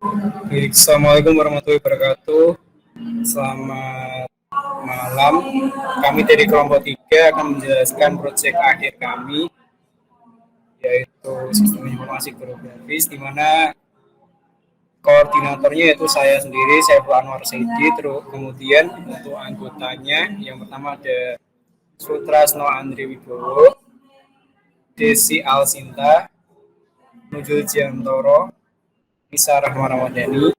Baik, Assalamualaikum warahmatullahi wabarakatuh. Selamat malam. Kami dari kelompok 3 akan menjelaskan proyek akhir kami, yaitu sistem informasi geografis, di mana koordinatornya yaitu saya sendiri, Saiful Anwar Saidi. Terus kemudian untuk anggotanya, yang pertama ada Sutrasno Andri Wibowo, Desi Alsinta, Nujul Jiantoro, Nisa Rahma Ramadhani,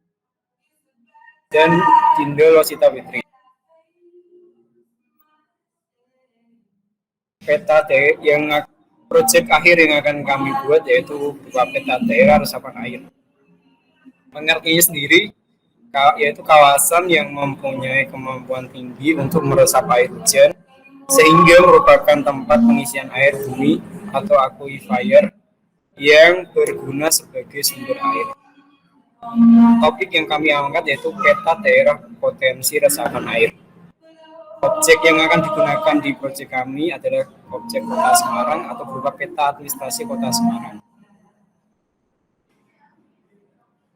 dan Dindo Losita Fitri. Peta yang proyek akhir yang akan kami buat yaitu berupa peta daerah resapan air. Pengertiannya sendiri yaitu kawasan yang mempunyai kemampuan tinggi untuk meresap air hujan sehingga merupakan tempat pengisian air bumi atau aquifer yang berguna sebagai sumber air. Topik yang kami angkat yaitu peta daerah potensi resapan air. Objek yang akan digunakan di proyek kami adalah objek Kota Semarang atau berupa peta administrasi Kota Semarang.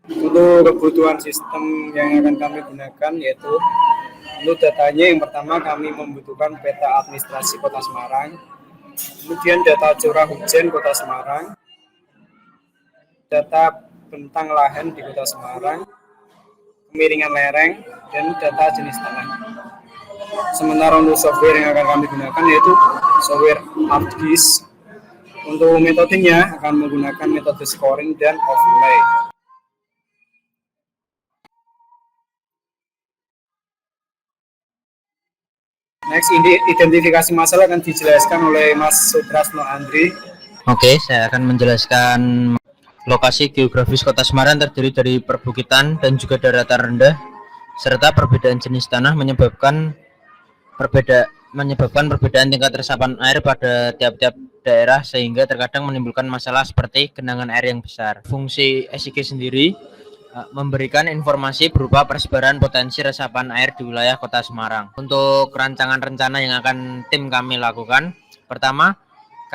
Untuk kebutuhan sistem yang akan kami gunakan yaitu untuk datanya yang pertama kami membutuhkan peta administrasi Kota Semarang, kemudian data curah hujan Kota Semarang, data bentang lahan di Kota Semarang, kemiringan lereng, dan data jenis tanah. Sementara untuk software yang akan kami gunakan yaitu software ArcGIS. Untuk metodenya akan menggunakan metode scoring dan overlay. Next, identifikasi masalah akan dijelaskan oleh Mas Sutrasno Andri. Oke, saya akan menjelaskan lokasi geografis Kota Semarang terdiri dari perbukitan dan juga daratan rendah, serta perbedaan jenis tanah menyebabkan perbedaan tingkat resapan air pada tiap-tiap daerah sehingga terkadang menimbulkan masalah seperti genangan air yang besar. Fungsi SIG sendiri memberikan informasi berupa persebaran potensi resapan air di wilayah Kota Semarang. Untuk rancangan rencana yang akan tim kami lakukan, pertama,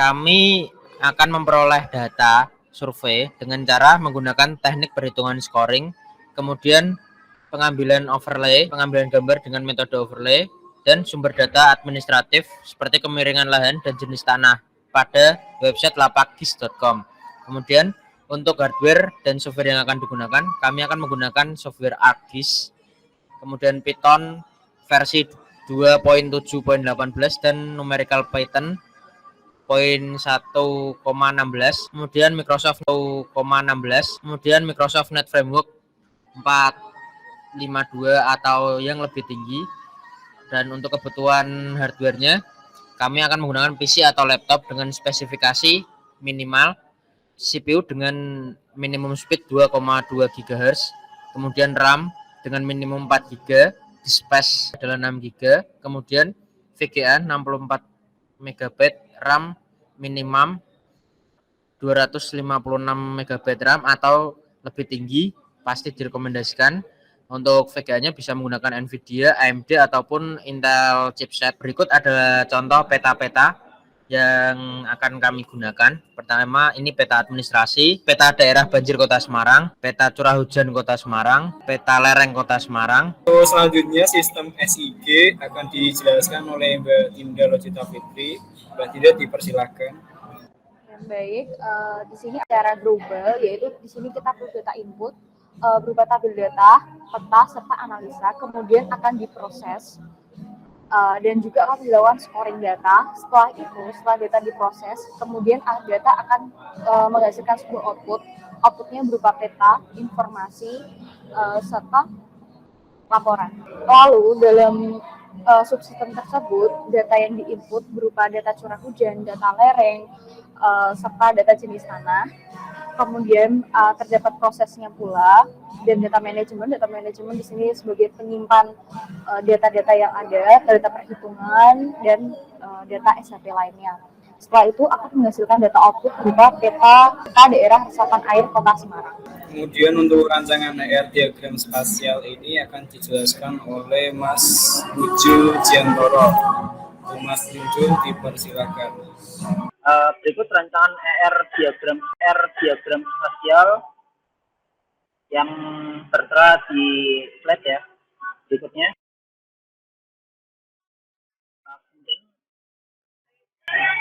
kami akan memperoleh data survei dengan cara menggunakan teknik perhitungan scoring, kemudian pengambilan gambar dengan metode overlay, dan sumber data administratif seperti kemiringan lahan dan jenis tanah pada website lapakgis.com. Kemudian untuk hardware dan software yang akan digunakan, kami akan menggunakan software ArcGIS, kemudian Python versi 2.7.18 dan numerical Python 1.16, kemudian Microsoft 1.16, kemudian Microsoft Net Framework 4.52 atau yang lebih tinggi. Dan untuk kebutuhan hardware-nya, kami akan menggunakan PC atau laptop dengan spesifikasi minimal CPU dengan minimum speed 2,2 GHz, kemudian RAM dengan minimum 4 GB, space adalah 6 GB, kemudian VGA 64 MB, RAM minimum 256 MB RAM atau lebih tinggi pasti direkomendasikan. Untuk VGA-nya bisa menggunakan NVIDIA, AMD ataupun Intel chipset. Berikut adalah contoh peta-peta yang akan kami gunakan. Pertama, ini peta administrasi, peta daerah banjir Kota Semarang, peta curah hujan Kota Semarang, peta lereng Kota Semarang. Selanjutnya sistem SIG akan dijelaskan oleh Mbak Dinda Losita Fitri. Mbak Dinda dipersilakan. Baik, di sini secara global, yaitu di sini kita perlu data input berupa tabel data, peta, serta analisa, kemudian akan diproses dan juga akan dilakukan scoring data. Setelah itu, setelah data diproses, kemudian data akan menghasilkan sebuah outputnya berupa peta, informasi, serta laporan. Lalu dalam subsistem tersebut, data yang diinput berupa data curah hujan, data lereng, serta data jenis tanah. Kemudian terdapat prosesnya pula, dan data manajemen di sini sebagai penyimpan data-data yang ada, data perhitungan, dan data SAP lainnya. Setelah itu akan menghasilkan data output berupa peta daerah resapan air Kota Semarang. Kemudian untuk rancangan air diagram spasial ini akan dijelaskan oleh Mas Nujul Jiantoro. Mas Nujul dipersilakan. Berikut rancangan diagram spasial yang tertera di slide ya berikutnya. Kemudian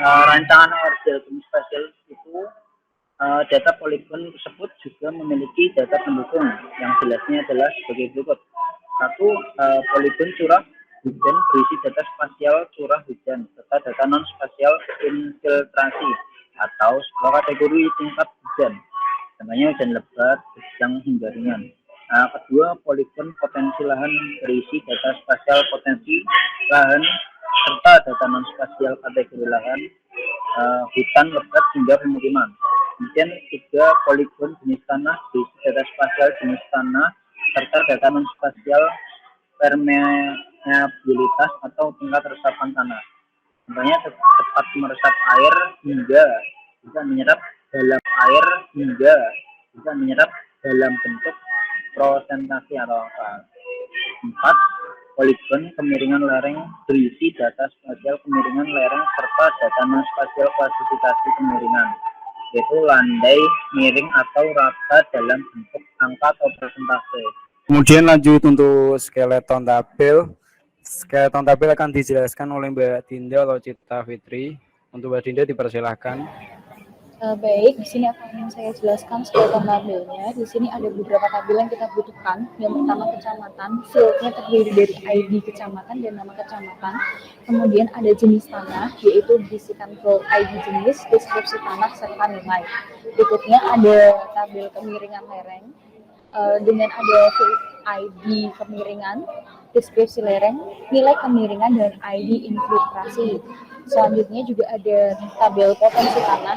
rancangan ORGL jenis spasial itu data poligon tersebut juga memiliki data pendukung yang jelasnya adalah sebagai berikut. Satu, poligon curah hujan berisi data spasial curah hujan serta data non spasial infiltrasi atau sebuah kategori tingkat hujan, contohnya hujan lebat, sedang hingga ringan. Kedua, poligon potensi lahan berisi data spasial potensi lahan serta data non spasial kategori lahan, hutan lebat hingga pemukiman. Kemudian tiga, poligon jenis tanah berisi data spasial jenis tanah serta data non spasial permeabilitas atau tingkat resapan tanah. Contohnya cepat meresap air hingga bisa menyerap dalam air hingga bisa menyerap dalam bentuk prosentasi atau apa. 4. Poligon kemiringan lereng berisi data spasial kemiringan lereng serta data non spasial klasifikasi kemiringan, yaitu landai, miring atau rata dalam bentuk angka atau persentase. Kemudian lanjut untuk skeleton tabel. Skeleton tabel akan dijelaskan oleh Mbak Dinda Locita Fitri. Untuk Mbak Dinda dipersilahkan. Baik, di sini akan saya jelaskan skeleton tabelnya. Di sini ada beberapa tabel yang kita butuhkan. Yang pertama kecamatan, fieldnya terdiri dari ID kecamatan dan nama kecamatan. Kemudian ada jenis tanah, yaitu berisikan field ID jenis, deskripsi tanah, serta nilai. Berikutnya ada tabel kemiringan lereng dengan ada field ID kemiringan, deskripsi lereng, nilai kemiringan, dan ID infiltrasi. Selanjutnya juga ada tabel potensi tanah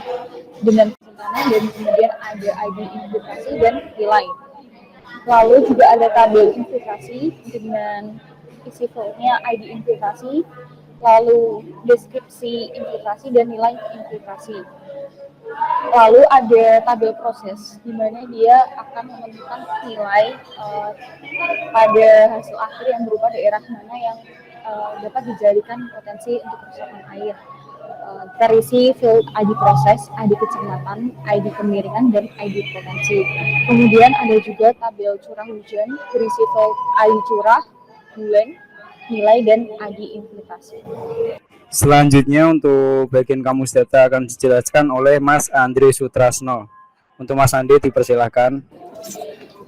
dengan tanah dan kemudian ada ID infiltrasi dan nilai. Lalu juga ada tabel infiltrasi dengan isi filenya ID infiltrasi, lalu deskripsi infiltrasi dan nilai infiltrasi. Lalu ada tabel proses di mana dia akan menentukan nilai pada hasil akhir yang berupa daerah mana yang dapat dijadikan potensi untuk resapan air. Terisi field ID proses, ID kecamatan, ID kemiringan, dan ID potensi. Kemudian ada juga tabel curah hujan berisi field ID curah, bulan, nilai, dan ID infiltrasi. Selanjutnya untuk bagian kamus data akan dijelaskan oleh Mas Andre Sutrasno. Untuk Mas Andre dipersilahkan.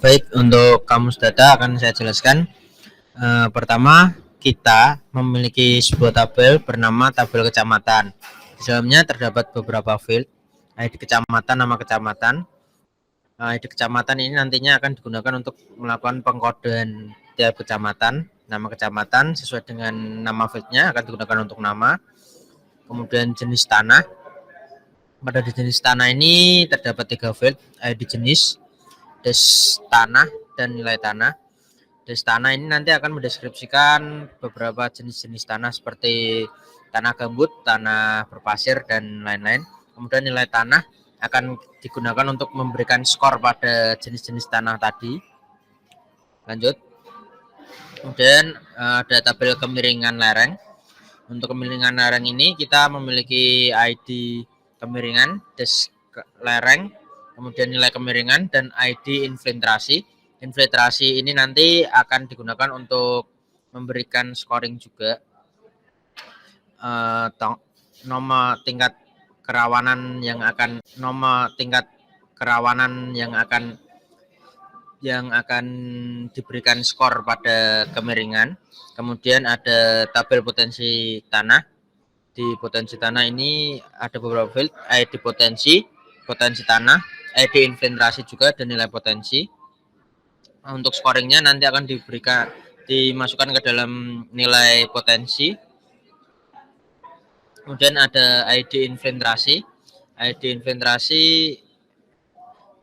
Baik, untuk kamus data akan saya jelaskan. Pertama, kita memiliki sebuah tabel bernama tabel kecamatan. Di dalamnya terdapat beberapa field, ID kecamatan, nama kecamatan. ID kecamatan ini nantinya akan digunakan untuk melakukan pengkodean tiap kecamatan. Nama kecamatan sesuai dengan nama fieldnya akan digunakan untuk nama. Kemudian jenis tanah. Pada jenis tanah ini terdapat 3 field, ID jenis, des tanah, dan nilai tanah. Des tanah ini nanti akan mendeskripsikan beberapa jenis-jenis tanah seperti tanah gambut, tanah berpasir, dan lain-lain. Kemudian nilai tanah akan digunakan untuk memberikan skor pada jenis-jenis tanah tadi. Lanjut. Kemudian ada tabel kemiringan lereng. Untuk kemiringan lereng ini kita memiliki ID kemiringan, des lereng, kemudian nilai kemiringan, dan ID infiltrasi. Infiltrasi ini nanti akan digunakan untuk memberikan scoring juga. Nomor tingkat kerawanan yang akan diberikan skor pada kemiringan. Kemudian ada tabel potensi tanah. Di potensi tanah ini ada beberapa field, ID potensi tanah, ID infiltrasi juga, dan nilai potensi. Untuk scoringnya nanti akan dimasukkan ke dalam nilai potensi. Kemudian ada ID infiltrasi,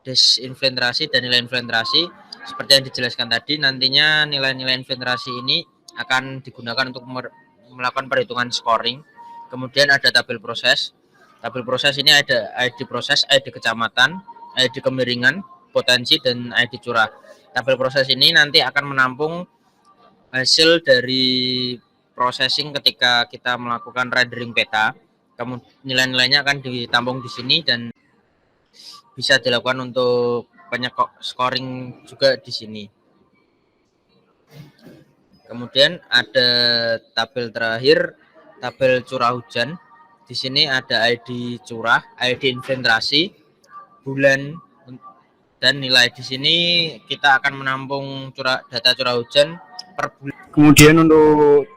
desinfiltrasi, dan nilai infiltrasi. Seperti yang dijelaskan tadi, nantinya nilai-nilai infiltrasi ini akan digunakan untuk melakukan perhitungan scoring. Kemudian ada tabel proses. Tabel proses ini ada ID proses, ID kecamatan, ID kemiringan, potensi, dan ID curah. Tabel proses ini nanti akan menampung hasil dari processing ketika kita melakukan rendering peta. Kemudian nilai-nilainya akan ditampung di sini dan bisa dilakukan untuk banyak kok scoring juga di sini. Kemudian ada tabel terakhir, tabel curah hujan. Di sini ada ID curah, ID infiltrasi, bulan, dan nilai. Di sini kita akan menampung data curah hujan per bulan. Kemudian untuk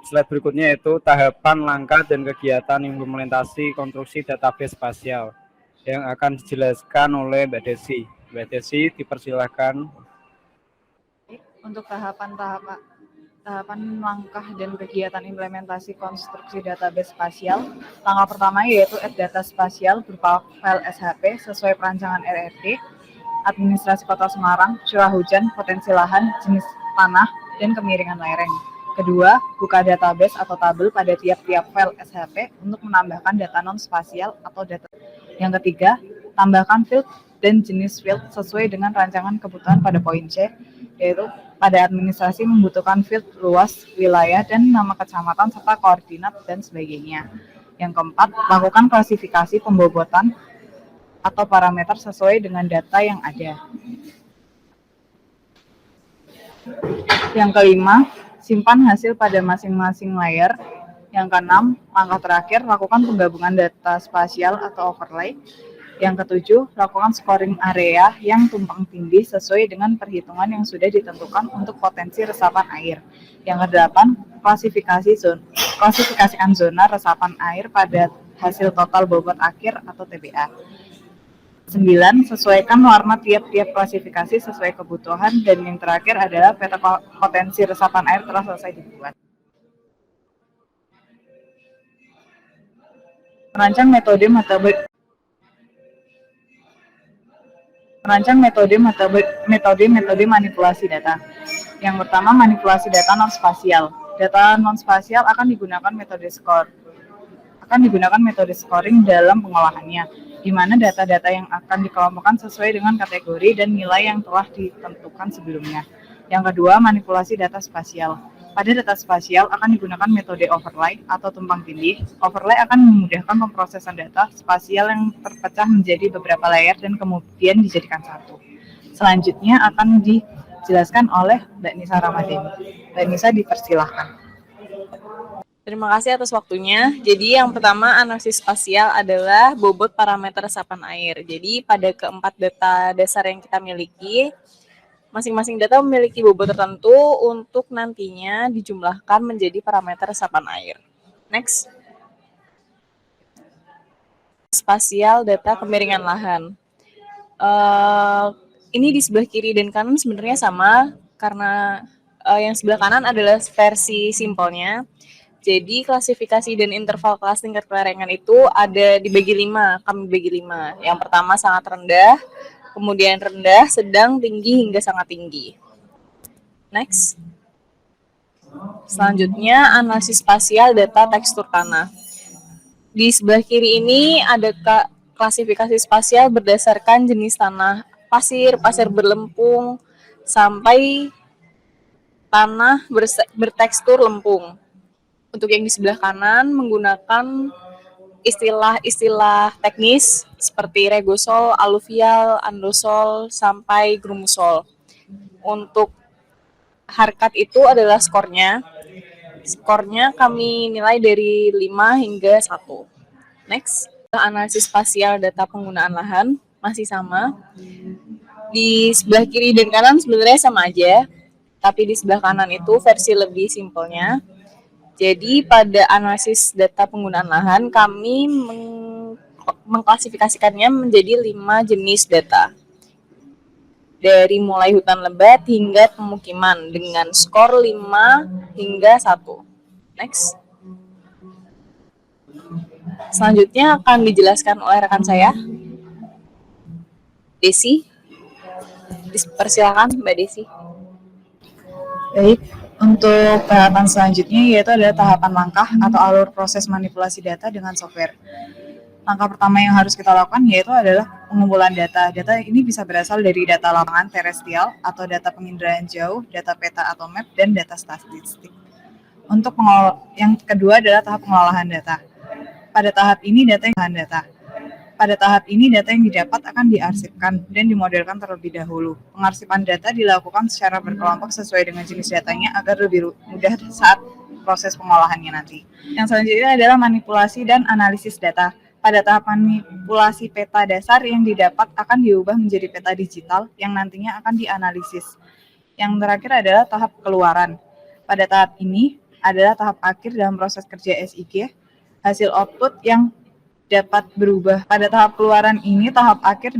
slide berikutnya yaitu tahapan, langkah, dan kegiatan implementasi konstruksi database spasial yang akan dijelaskan oleh Mbak Desi. Mbak Desi, dipersilahkan. Untuk tahapan langkah dan kegiatan implementasi konstruksi database spasial. Langkah pertama yaitu add data spasial berupa file SHP sesuai perancangan RRD, administrasi Kota Semarang, curah hujan, potensi lahan, jenis tanah, dan kemiringan lereng. Kedua, buka database atau tabel pada tiap-tiap file SHP untuk menambahkan data non-spasial atau data. Yang ketiga, tambahkan field dan jenis field sesuai dengan rancangan kebutuhan pada poin C, yaitu pada administrasi membutuhkan field luas, wilayah, dan nama kecamatan serta koordinat dan sebagainya. Yang keempat, lakukan klasifikasi pembobotan atau parameter sesuai dengan data yang ada. Yang kelima, simpan hasil pada masing-masing layer. Yang keenam, langkah terakhir, lakukan penggabungan data spasial atau overlay. Yang ketujuh, lakukan scoring area yang tumpang tindih sesuai dengan perhitungan yang sudah ditentukan untuk potensi resapan air. Yang kedelapan, klasifikasikan zona resapan air pada hasil total bobot akhir atau TBA. 9. Sesuaikan warna tiap-tiap klasifikasi sesuai kebutuhan. Dan yang terakhir adalah peta potensi resapan air telah selesai dibuat. Merancang metode manipulasi data. Yang pertama, manipulasi data non-spasial. Data non-spasial akan digunakan metode scoring dalam pengolahannya, di mana data-data yang akan dikelompokkan sesuai dengan kategori dan nilai yang telah ditentukan sebelumnya. Yang kedua, manipulasi data spasial. Pada data spasial akan digunakan metode overlay atau tumpang tindih. Overlay akan memudahkan pemrosesan data spasial yang terpecah menjadi beberapa layer dan kemudian dijadikan satu. Selanjutnya akan dijelaskan oleh Mbak Nisa Ramadhani. Mbak Nisa, dipersilahkan. Terima kasih atas waktunya. Jadi yang pertama, analisis spasial adalah bobot parameter resapan air. Jadi pada keempat data dasar yang kita miliki, masing-masing data memiliki bobot tertentu untuk nantinya dijumlahkan menjadi parameter resapan air. Next. Spasial data kemiringan lahan. Ini di sebelah kiri dan kanan sebenarnya sama, karena yang sebelah kanan adalah versi simpelnya. Jadi klasifikasi dan interval kelas tingkat kelerengan itu ada dibagi 5, kami bagi 5. Yang pertama sangat rendah, kemudian rendah, sedang, tinggi, hingga sangat tinggi. Next. Selanjutnya, analisis spasial data tekstur tanah. Di sebelah kiri ini ada klasifikasi spasial berdasarkan jenis tanah, pasir berlempung, sampai tanah bertekstur lempung. Untuk yang di sebelah kanan menggunakan istilah-istilah teknis seperti regosol, aluvial, andosol, sampai grumusol. Untuk harkat itu adalah skornya. Skornya kami nilai dari 5 hingga 1. Next, analisis spasial data penggunaan lahan masih sama. Di sebelah kiri dan kanan sebenarnya sama aja, tapi di sebelah kanan itu versi lebih simpelnya. Jadi pada analisis data penggunaan lahan, kami mengklasifikasikannya menjadi 5 jenis data. Dari mulai hutan lebat hingga pemukiman dengan skor 5 hingga 1. Next. Selanjutnya akan dijelaskan oleh rekan saya, Desi. Persilakan Mbak Desi. Baik. Untuk tahapan selanjutnya yaitu adalah tahapan langkah atau alur proses manipulasi data dengan software. Langkah pertama yang harus kita lakukan yaitu adalah pengumpulan data. Data ini bisa berasal dari data lapangan terestrial atau data penginderaan jauh, data peta atau map, dan data statistik. Untuk yang kedua adalah tahap pengolahan data. Pada tahap ini data. Pada tahap ini, data yang didapat akan diarsipkan dan dimodelkan terlebih dahulu. Pengarsipan data dilakukan secara berkelompok sesuai dengan jenis datanya agar lebih mudah saat proses pengolahannya nanti. Yang selanjutnya adalah manipulasi dan analisis data. Pada tahap manipulasi peta dasar yang didapat akan diubah menjadi peta digital yang nantinya akan dianalisis. Yang terakhir adalah tahap keluaran. Pada tahap ini adalah tahap akhir dalam proses kerja SIG, hasil output yang dapat berubah. Pada tahap keluaran ini, tahap akhir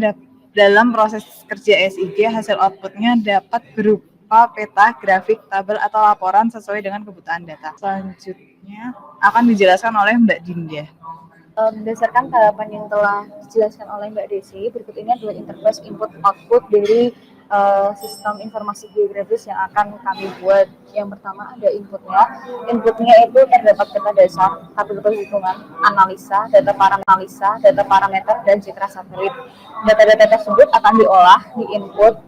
dalam proses kerja SIG, hasil outputnya dapat berupa peta, grafik, tabel, atau laporan sesuai dengan kebutuhan data. Selanjutnya akan dijelaskan oleh Mbak Dinda. Berdasarkan tahapan yang telah dijelaskan oleh Mbak Desi, berikut ini adalah interface input-output dari sistem informasi geografis yang akan kami buat. Yang pertama ada inputnya. Inputnya itu terdapat peta dasar, tabel perhitungan, analisa, data parameter, dan citra satelit. Data-data tersebut akan diolah, diinput,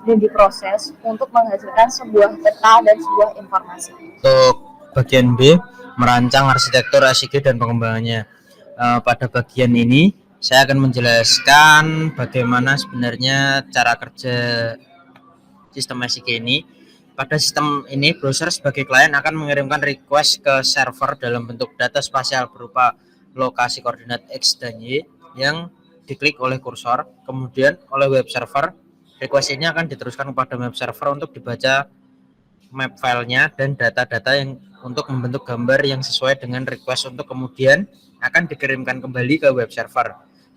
dan diproses untuk menghasilkan sebuah peta dan sebuah informasi. Untuk bagian B, merancang arsitektur SIG dan pengembangannya. Pada bagian ini saya akan menjelaskan bagaimana sebenarnya cara kerja sistem SIG ini. Pada sistem ini, browser sebagai klien akan mengirimkan request ke server dalam bentuk data spasial berupa lokasi koordinat X dan Y yang diklik oleh kursor. Kemudian oleh web server, request ini akan diteruskan kepada web server untuk dibaca map filenya dan data-data yang untuk membentuk gambar yang sesuai dengan request untuk kemudian akan dikirimkan kembali ke web server.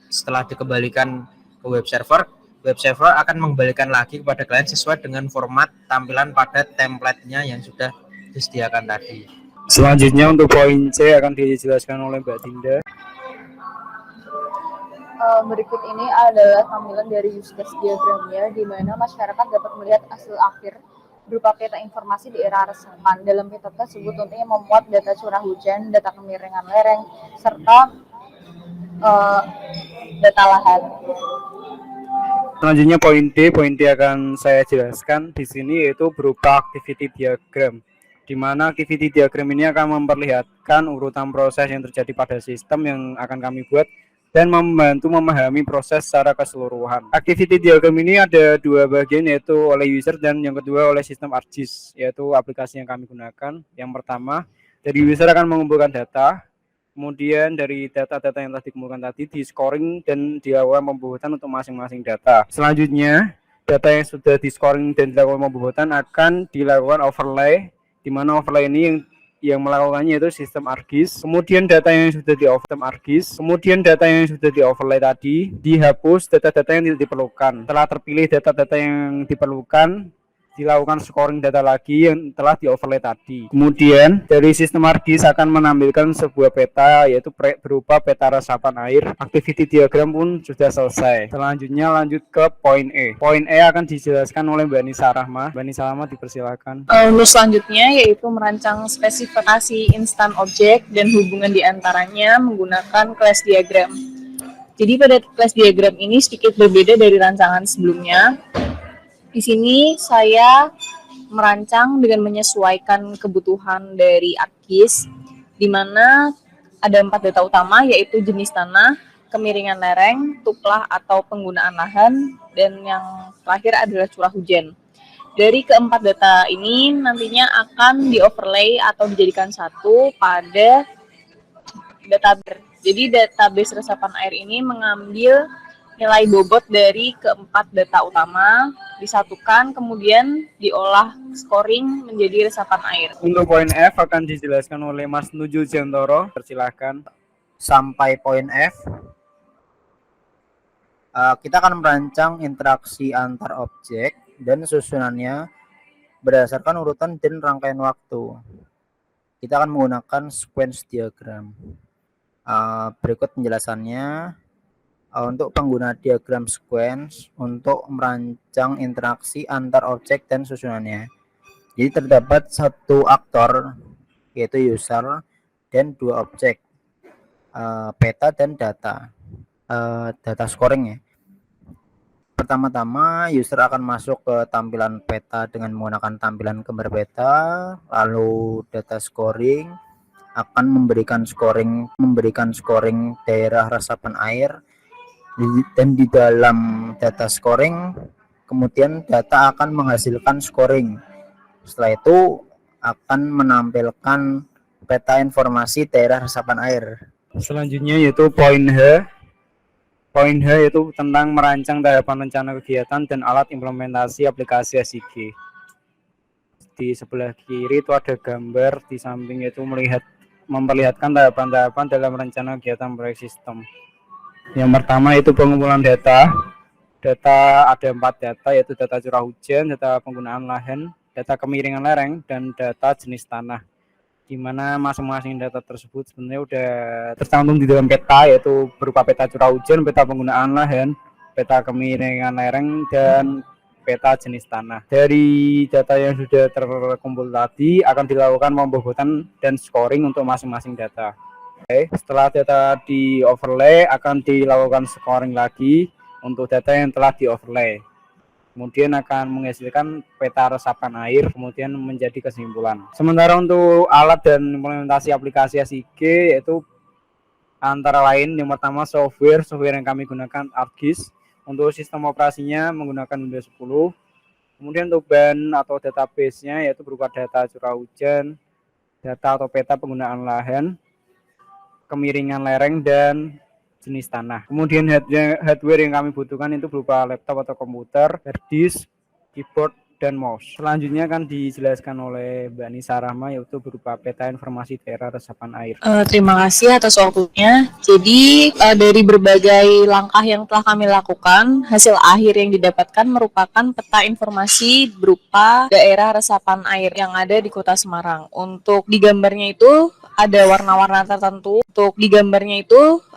Setelah dikembalikan ke web server akan mengembalikan lagi kepada klien sesuai dengan format tampilan pada template-nya yang sudah disediakan tadi. Selanjutnya untuk poin C akan dijelaskan oleh Mbak Dinda. Berikut ini adalah tampilan dari use case diagramnya, di mana masyarakat dapat melihat hasil akhir berupa peta informasi di era resapan. Dalam peta tersebut tentunya memuat data curah hujan, data kemiringan lereng, serta data lahan. Selanjutnya poin D. Poin D akan saya jelaskan di sini, yaitu berupa activity diagram, di mana activity diagram ini akan memperlihatkan urutan proses yang terjadi pada sistem yang akan kami buat dan membantu memahami proses secara keseluruhan. Activity diagram ini ada dua bagian, yaitu oleh user dan yang kedua oleh sistem ArcGIS, yaitu aplikasi yang kami gunakan. Yang pertama, dari user akan mengumpulkan data, kemudian dari data-data yang telah dikumpulkan tadi di scoring dan dilakukan pembuatan untuk masing-masing data. Selanjutnya, data yang sudah di scoring dan dilakukan pembuatan akan dilakukan overlay, di mana overlay ini yang melakukannya itu sistem ArcGIS. Kemudian data yang sudah di overlay tadi dihapus data-data yang tidak diperlukan. Setelah terpilih data-data yang diperlukan, dilakukan scoring data lagi yang telah di overlay tadi. Kemudian dari sistem ArcGIS akan menampilkan sebuah peta, yaitu berupa peta resapan air. Activity diagram pun sudah selesai. Selanjutnya lanjut ke poin E. Poin E akan dijelaskan oleh Mbak Nisa Rahma. Mbak Nisa Rahma, dipersilakan. Untuk selanjutnya yaitu merancang spesifikasi instan objek dan hubungan di antaranya menggunakan class diagram. Jadi pada class diagram ini sedikit berbeda dari rancangan sebelumnya. Di sini saya merancang dengan menyesuaikan kebutuhan dari ArcGIS, di mana ada 4 data utama, yaitu jenis tanah, kemiringan lereng, tuplah atau penggunaan lahan, dan yang terakhir adalah curah hujan. Dari keempat data ini nantinya akan di-overlay atau dijadikan satu pada database. Jadi database resapan air ini mengambil nilai bobot dari keempat data utama, disatukan, kemudian diolah scoring menjadi resapan air. Untuk poin F akan dijelaskan oleh Mas Nujul Jantoro. Persilahkan. Sampai poin F, kita akan merancang interaksi antar objek dan susunannya berdasarkan urutan dan rangkaian waktu. Kita akan menggunakan sequence diagram. Berikut penjelasannya. Untuk pengguna diagram sequence untuk merancang interaksi antar objek dan susunannya. Jadi terdapat satu aktor, yaitu user, dan 2 objek, peta dan data scoring ya. Pertama-tama user akan masuk ke tampilan peta dengan menggunakan tampilan gambar peta, lalu data scoring akan memberikan scoring daerah resapan air dan di dalam data scoring kemudian data akan menghasilkan scoring. Setelah itu akan menampilkan peta informasi daerah resapan air. Selanjutnya yaitu poin H. Poin H yaitu tentang merancang tahapan rencana kegiatan dan alat implementasi aplikasi SIG. Di sebelah kiri itu ada gambar, di samping itu memperlihatkan tahapan-tahapan dalam rencana kegiatan proyek sistem. Yang pertama itu pengumpulan data. Data ada 4 data, yaitu data curah hujan, data penggunaan lahan, data kemiringan lereng, dan data jenis tanah. Di mana masing-masing data tersebut sebenarnya udah tercantum di dalam peta, yaitu berupa peta curah hujan, peta penggunaan lahan, peta kemiringan lereng, dan peta jenis tanah. Dari data yang sudah terkumpul tadi akan dilakukan pembobotan dan scoring untuk masing-masing data. Oke, setelah data di overlay akan dilakukan scoring lagi untuk data yang telah di overlay. Kemudian akan menghasilkan peta resapan air, kemudian menjadi kesimpulan. Sementara untuk alat dan implementasi aplikasi SIG yaitu antara lain yang pertama software yang kami gunakan ArcGIS. Untuk sistem operasinya menggunakan Windows 10. Kemudian untuk bahan atau database-nya yaitu berupa data curah hujan, data atau peta penggunaan lahan, kemiringan lereng, dan jenis tanah. Kemudian hardware yang kami butuhkan itu berupa laptop atau komputer, hard disk, keyboard, dan mouse. Selanjutnya akan dijelaskan oleh Mbak Nisa Rahma yaitu berupa peta informasi daerah resapan air. Terima kasih atas waktunya. Jadi dari berbagai langkah yang telah kami lakukan, hasil akhir yang didapatkan merupakan peta informasi berupa daerah resapan air yang ada di Kota Semarang. Untuk di gambarnya itu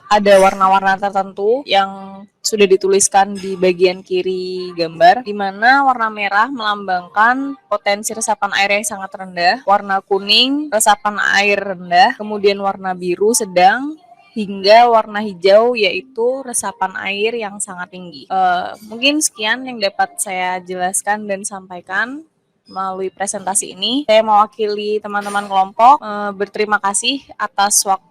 ada warna-warna tertentu. Yang sudah dituliskan di bagian kiri gambar, di mana warna merah melambangkan potensi resapan air yang sangat rendah, warna kuning resapan air rendah, kemudian warna biru sedang, hingga warna hijau yaitu resapan air yang sangat tinggi. Mungkin sekian yang dapat saya jelaskan dan sampaikan melalui presentasi ini. Saya mewakili teman-teman kelompok, berterima kasih atas waktu